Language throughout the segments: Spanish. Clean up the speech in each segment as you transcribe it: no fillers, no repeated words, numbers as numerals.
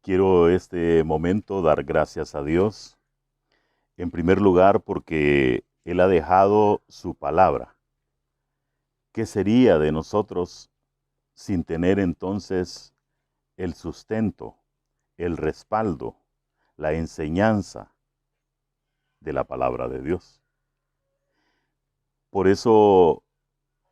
Quiero este momento dar gracias a Dios, en primer lugar porque Él ha dejado su palabra. ¿Qué sería de nosotros sin tener entonces el sustento, el respaldo, la enseñanza de la palabra de Dios? Por eso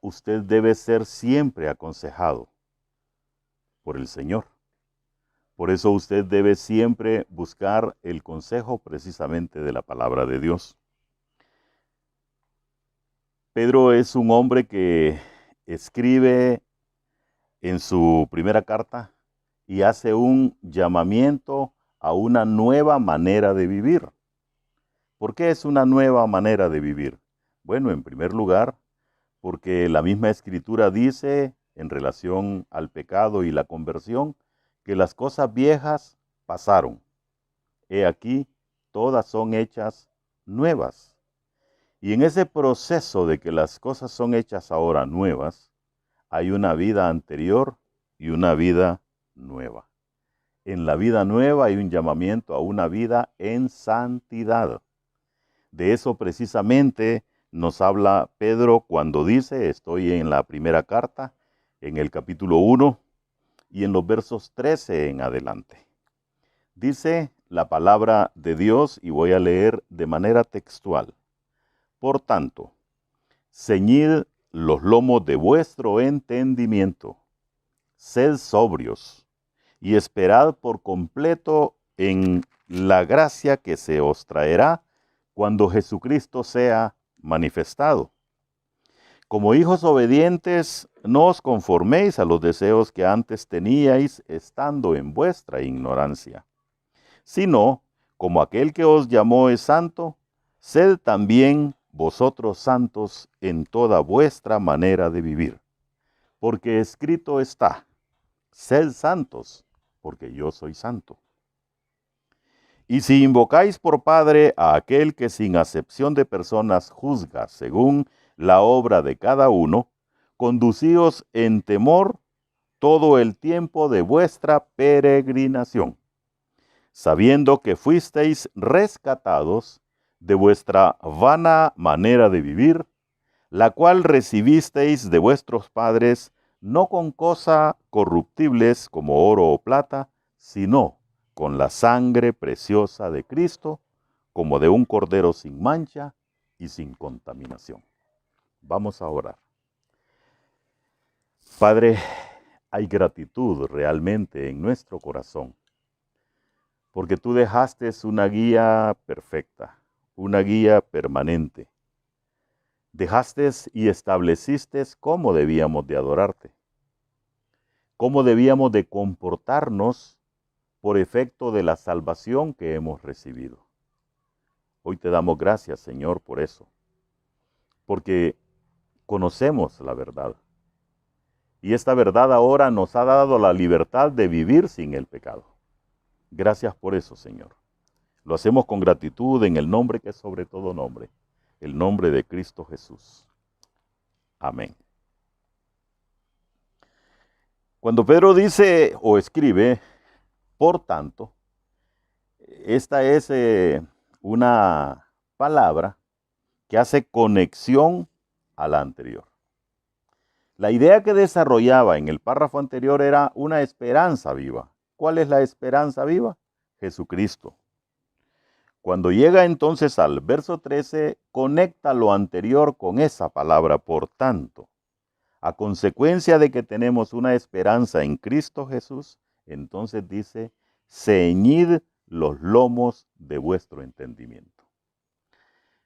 usted debe ser siempre aconsejado por el Señor. Por eso usted debe siempre buscar el consejo precisamente de la palabra de Dios. Pedro es un hombre que escribe en su primera carta y hace un llamamiento a una nueva manera de vivir. ¿Por qué es una nueva manera de vivir? Bueno, en primer lugar, porque la misma Escritura dice en relación al pecado y la conversión que las cosas viejas pasaron. He aquí, todas son hechas nuevas. Y en ese proceso de que las cosas son hechas ahora nuevas, hay una vida anterior y una vida nueva. En la vida nueva hay un llamamiento a una vida en santidad. De eso precisamente nos habla Pedro cuando dice, estoy en la primera carta, en el capítulo 1 y en los versos 13 en adelante. Dice la palabra de Dios y voy a leer de manera textual. Por tanto, ceñid los lomos de vuestro entendimiento, sed sobrios y esperad por completo en la gracia que se os traerá cuando Jesucristo sea manifestado. Como hijos obedientes, no os conforméis a los deseos que antes teníais estando en vuestra ignorancia, sino, como aquel que os llamó es santo, sed también vosotros santos en toda vuestra manera de vivir. Porque escrito está, sed santos, porque yo soy santo. Y si invocáis por Padre a aquel que sin acepción de personas juzga según la obra de cada uno, conducíos en temor todo el tiempo de vuestra peregrinación, sabiendo que fuisteis rescatados de vuestra vana manera de vivir, la cual recibisteis de vuestros padres, no con cosas corruptibles como oro o plata, sino con la sangre preciosa de Cristo, como de un cordero sin mancha y sin contaminación. Vamos a orar. Padre, hay gratitud realmente en nuestro corazón, porque tú dejaste una guía perfecta, una guía permanente. Dejaste y estableciste cómo debíamos de adorarte, cómo debíamos de comportarnos por efecto de la salvación que hemos recibido. Hoy te damos gracias, Señor, por eso, porque conocemos la verdad. Y esta verdad ahora nos ha dado la libertad de vivir sin el pecado. Gracias por eso, Señor. Lo hacemos con gratitud en el nombre que es sobre todo nombre, el nombre de Cristo Jesús. Amén. Cuando Pedro dice o escribe, por tanto, esta es una palabra que hace conexión a la anterior. La idea que desarrollaba en el párrafo anterior era una esperanza viva. ¿Cuál es la esperanza viva? Jesucristo. Cuando llega entonces al verso 13, conecta lo anterior con esa palabra, por tanto. A consecuencia de que tenemos una esperanza en Cristo Jesús, entonces dice, ceñid los lomos de vuestro entendimiento.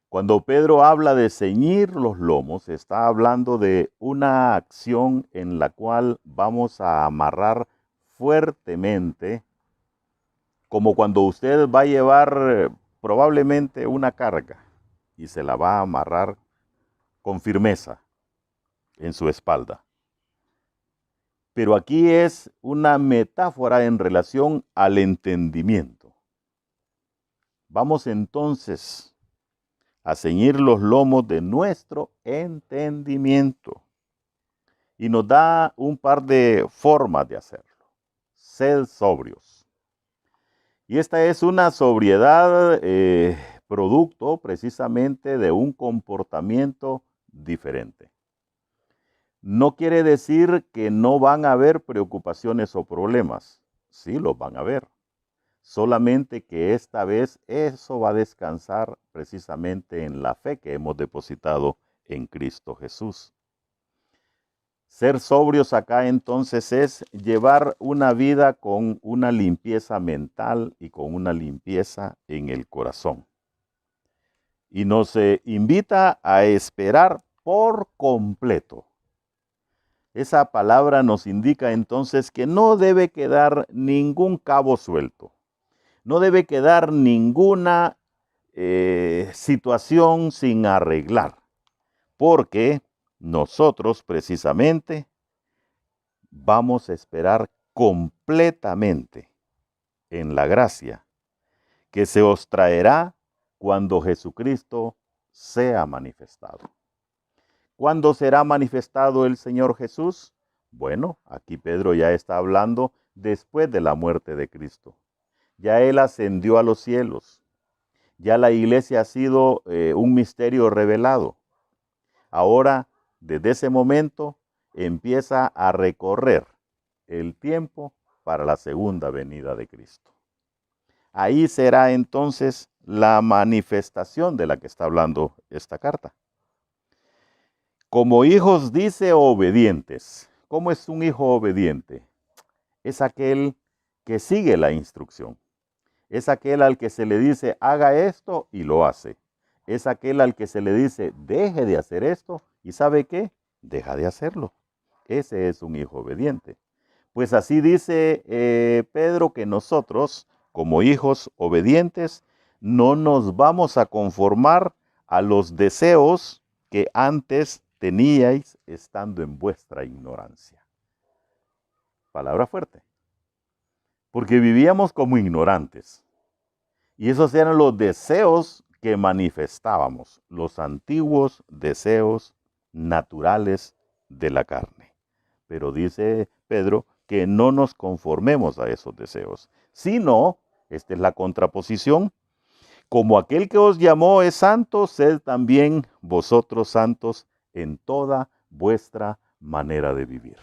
Cuando Pedro habla de ceñir los lomos, está hablando de una acción en la cual vamos a amarrar fuertemente, como cuando usted va a llevar probablemente una carga y se la va a amarrar con firmeza en su espalda. Pero aquí es una metáfora en relación al entendimiento. Vamos entonces a ceñir los lomos de nuestro entendimiento. Y nos da un par de formas de hacerlo. Sed sobrios. Y esta es una sobriedad producto precisamente de un comportamiento diferente. No quiere decir que no van a haber preocupaciones o problemas. Sí, los van a haber. Solamente que esta vez eso va a descansar precisamente en la fe que hemos depositado en Cristo Jesús. Ser sobrios acá entonces es llevar una vida con una limpieza mental y con una limpieza en el corazón. Y nos invita a esperar por completo. Esa palabra nos indica entonces que no debe quedar ningún cabo suelto. No debe quedar ninguna situación sin arreglar. Porque nosotros precisamente vamos a esperar completamente en la gracia que se os traerá cuando Jesucristo sea manifestado. ¿Cuándo será manifestado el Señor Jesús? Bueno, aquí Pedro ya está hablando después de la muerte de Cristo. Ya Él ascendió a los cielos. Ya la iglesia ha sido un misterio revelado. Ahora, desde ese momento, empieza a recorrer el tiempo para la segunda venida de Cristo. Ahí será entonces la manifestación de la que está hablando esta carta. Como hijos dice obedientes. ¿Cómo es un hijo obediente? Es aquel que sigue la instrucción. Es aquel al que se le dice haga esto y lo hace. Es aquel al que se le dice deje de hacer esto y ¿sabe qué? Deja de hacerlo. Ese es un hijo obediente. Pues así dice Pedro que nosotros, como hijos obedientes, no nos vamos a conformar a los deseos que antes teníais estando en vuestra ignorancia. Palabra fuerte. Porque vivíamos como ignorantes. Y esos eran los deseos que manifestábamos, los antiguos deseos naturales de la carne. Pero dice Pedro que no nos conformemos a esos deseos, sino, esta es la contraposición, como aquel que os llamó es santo, sed también vosotros santos en toda vuestra manera de vivir.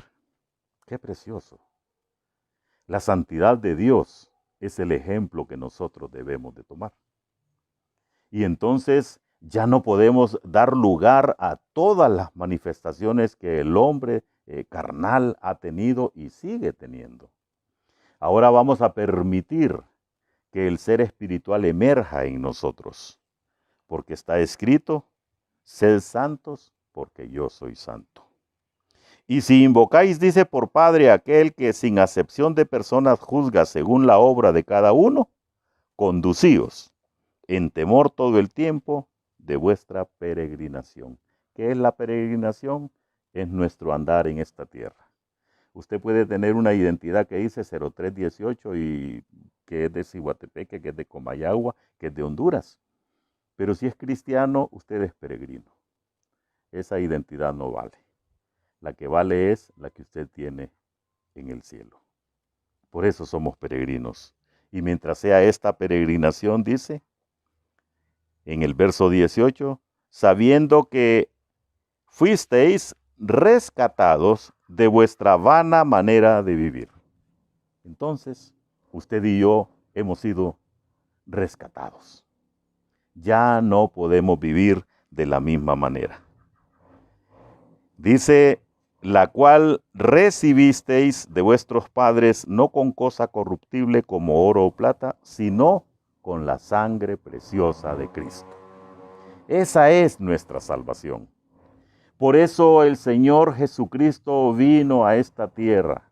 ¡Qué precioso! La santidad de Dios es el ejemplo que nosotros debemos de tomar. Y entonces ya no podemos dar lugar a todas las manifestaciones que el hombre carnal ha tenido y sigue teniendo. Ahora vamos a permitir que el ser espiritual emerja en nosotros, porque está escrito, sed santos porque yo soy santo. Y si invocáis, dice, por Padre aquel que sin acepción de personas juzga según la obra de cada uno, conducíos en temor todo el tiempo de vuestra peregrinación. ¿Qué es la peregrinación? Es nuestro andar en esta tierra. Usted puede tener una identidad que dice 0318 y que es de Ciguatepeque, que es de Comayagua, que es de Honduras. Pero si es cristiano, usted es peregrino. Esa identidad no vale. La que vale es la que usted tiene en el cielo. Por eso somos peregrinos. Y mientras sea esta peregrinación, dice, en el verso 18, sabiendo que fuisteis rescatados de vuestra vana manera de vivir. Entonces, usted y yo hemos sido rescatados. Ya no podemos vivir de la misma manera. Dice, la cual recibisteis de vuestros padres, no con cosa corruptible como oro o plata, sino con la sangre preciosa de Cristo. Esa es nuestra salvación. Por eso el Señor Jesucristo vino a esta tierra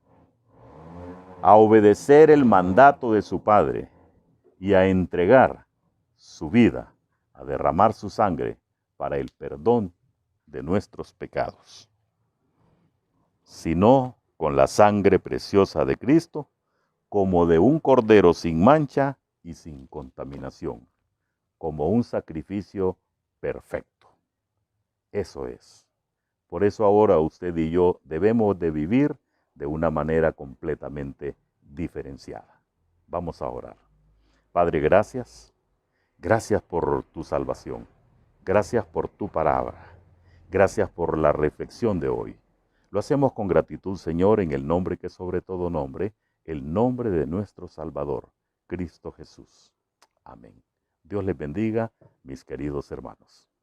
a obedecer el mandato de su Padre y a entregar su vida, a derramar su sangre para el perdón de nuestros pecados. Sino con la sangre preciosa de Cristo, como de un cordero sin mancha y sin contaminación, como un sacrificio perfecto. Eso es. Por eso ahora usted y yo debemos de vivir de una manera completamente diferenciada. Vamos a orar. Padre, gracias. Gracias por tu salvación. Gracias por tu palabra. Gracias por la reflexión de hoy. Lo hacemos con gratitud, Señor, en el nombre que sobre todo nombre, el nombre de nuestro Salvador, Cristo Jesús. Amén. Dios les bendiga, mis queridos hermanos.